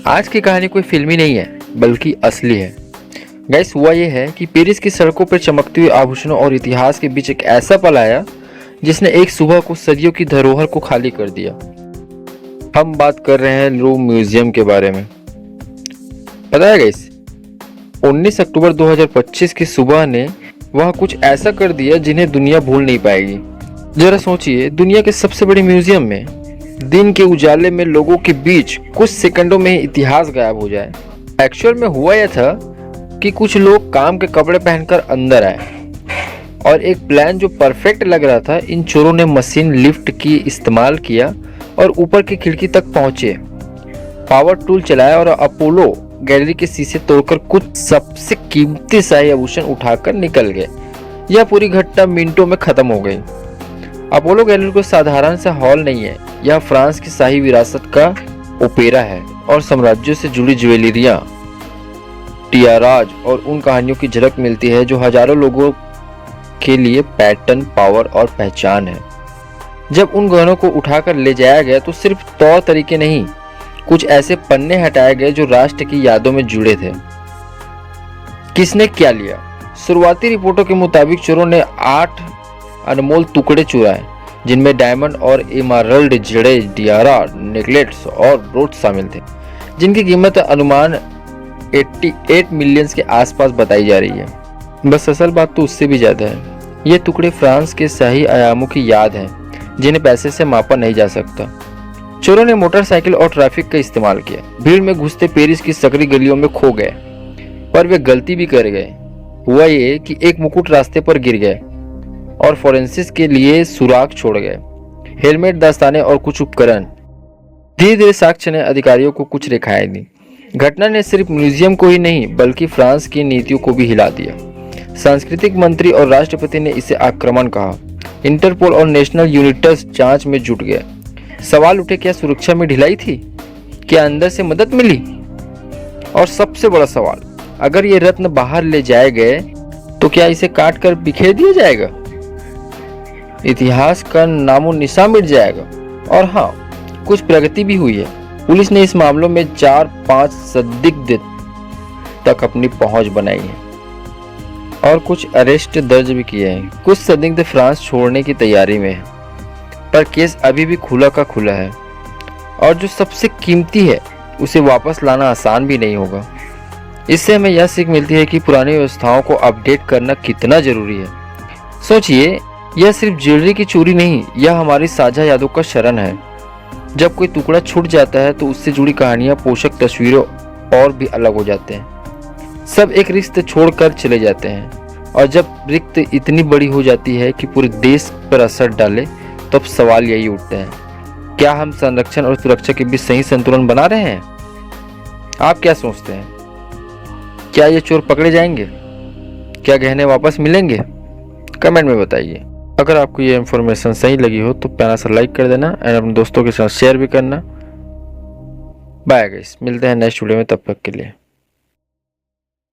आज की कहानी कोई फिल्मी नहीं है बल्कि असली है। गैस हुआ ये है कि पेरिस की सड़कों पर चमकते हुए आभूषणों और इतिहास के बीच एक ऐसा पल आया जिसने एक सुबह को सदियों की धरोहर को खाली कर दिया। हम बात कर रहे हैं लूव्र म्यूजियम के बारे में। पता है गैस 19 अक्टूबर 2025 की सुबह ने वह कुछ ऐसा कर दिया जिन्हें दुनिया भूल नहीं पाएगी। जरा सोचिए, दुनिया के सबसे बड़े म्यूजियम में दिन के उजाले में लोगों के बीच कुछ सेकंडों में ही इतिहास गायब हो जाए। एक्चुअल में हुआ यह था कि कुछ लोग काम के कपड़े पहनकर अंदर आए और एक प्लान जो परफेक्ट लग रहा था, इन चोरों ने मशीन लिफ्ट की इस्तेमाल किया और ऊपर की खिड़की तक पहुंचे, पावर टूल चलाया और अपोलो गैलरी के शीशे तोड़कर कुछ सबसे कीमती शाही आभूषण उठाकर निकल गए। यह पूरी घटना मिनटों में खत्म हो गई। अपोलो गैलरी कोई साधारण सा हॉल नहीं है, यह फ्रांस की शाही विरासत का ओपेरा है और साम्राज्यों से जुड़ी ज्वेलरियां, टियाराज और उन कहानियों की झलक मिलती है जो हजारों लोगों के लिए पैटर्न, पावर और पहचान है। जब उन गहनों को उठाकर ले जाया गया तो सिर्फ तौर तरीके नहीं, कुछ ऐसे पन्ने हटाए गए जो राष्ट्र की यादों में जुड़े थे। किसने क्या लिया? शुरुआती रिपोर्टों के मुताबिक चोरों ने 8 अनमोल टुकड़े चुराए, जिनमें डायमंड और एमराल्ड जड़े, टियारा, नेकलेट्स और ब्रोच शामिल थे, जिनकी कीमत अनुमान 88 मिलियन के आसपास बताई जा रही है। बस असल बात तो उससे भी ज्यादा है। ये टुकड़े फ्रांस के शाही आयामों की याद हैं, जिन्हें पैसे से मापा नहीं जा सकता। चोरों ने मोटरसाइकिल और ट्रैफिक का इस्तेमाल किया, भीड़ में घुसते पेरिस की सकरी गलियों में खो गए, पर वे गलती भी कर गए। हुआ ये कि एक मुकुट रास्ते पर गिर गए और फोरेंसिक्स के लिए सुराग छोड़ गए। हेलमेट, दस्ताने और कुछ उपकरण। धीरे धीरे साक्ष्य ने अधिकारियों को कुछ रेखाएं दी। घटना ने सिर्फ म्यूजियम को ही नहीं बल्कि फ्रांस की नीतियों को भी हिला दिया। सांस्कृतिक मंत्री और राष्ट्रपति ने इसे आक्रमण कहा। इंटरपोल और नेशनल यूनिट्स जांच में जुट गए। सवाल उठे, क्या सुरक्षा में ढिलाई थी? क्या अंदर से मदद मिली? और सबसे बड़ा सवाल, अगर ये रत्न बाहर ले जाए गए तो क्या इसे काट कर बिखेर दिया जाएगा? इतिहास का नामो निशान मिट जाएगा। और हाँ, कुछ प्रगति भी हुई है। पुलिस ने इस मामलों में 4-5 संदिग्ध तक अपनी पहुंच बनाई है और कुछ अरेस्ट दर्ज भी किए हैं। कुछ संदिग्ध फ्रांस छोड़ने की तैयारी में है, पर केस अभी भी खुला का खुला है और जो सबसे कीमती है उसे वापस लाना आसान भी नहीं होगा। इससे हमें यह सीख मिलती है कि पुरानी व्यवस्थाओं को अपडेट करना कितना जरूरी है। सोचिए, यह सिर्फ ज्वेलरी की चोरी नहीं, यह हमारी साझा यादों का शरण है। जब कोई टुकड़ा छूट जाता है तो उससे जुड़ी कहानियां, पोषक तस्वीरों और भी अलग हो जाते हैं। सब एक रिश्ते छोड़कर चले जाते हैं और जब रिश्त इतनी बड़ी हो जाती है कि पूरे देश पर असर डाले, तो अब सवाल यही उठते हैं, क्या हम संरक्षण और सुरक्षा के बीच सही संतुलन बना रहे हैं? आप क्या सोचते हैं? क्या ये चोर पकड़े जाएंगे? क्या गहने वापस मिलेंगे? कमेंट में बताइए। अगर आपको ये इन्फॉर्मेशन सही लगी हो तो प्यारा सा लाइक कर देना और अपने दोस्तों के साथ शेयर भी करना। बाय गाइस, मिलते हैं नेक्स्ट वीडियो में, तब तक के लिए।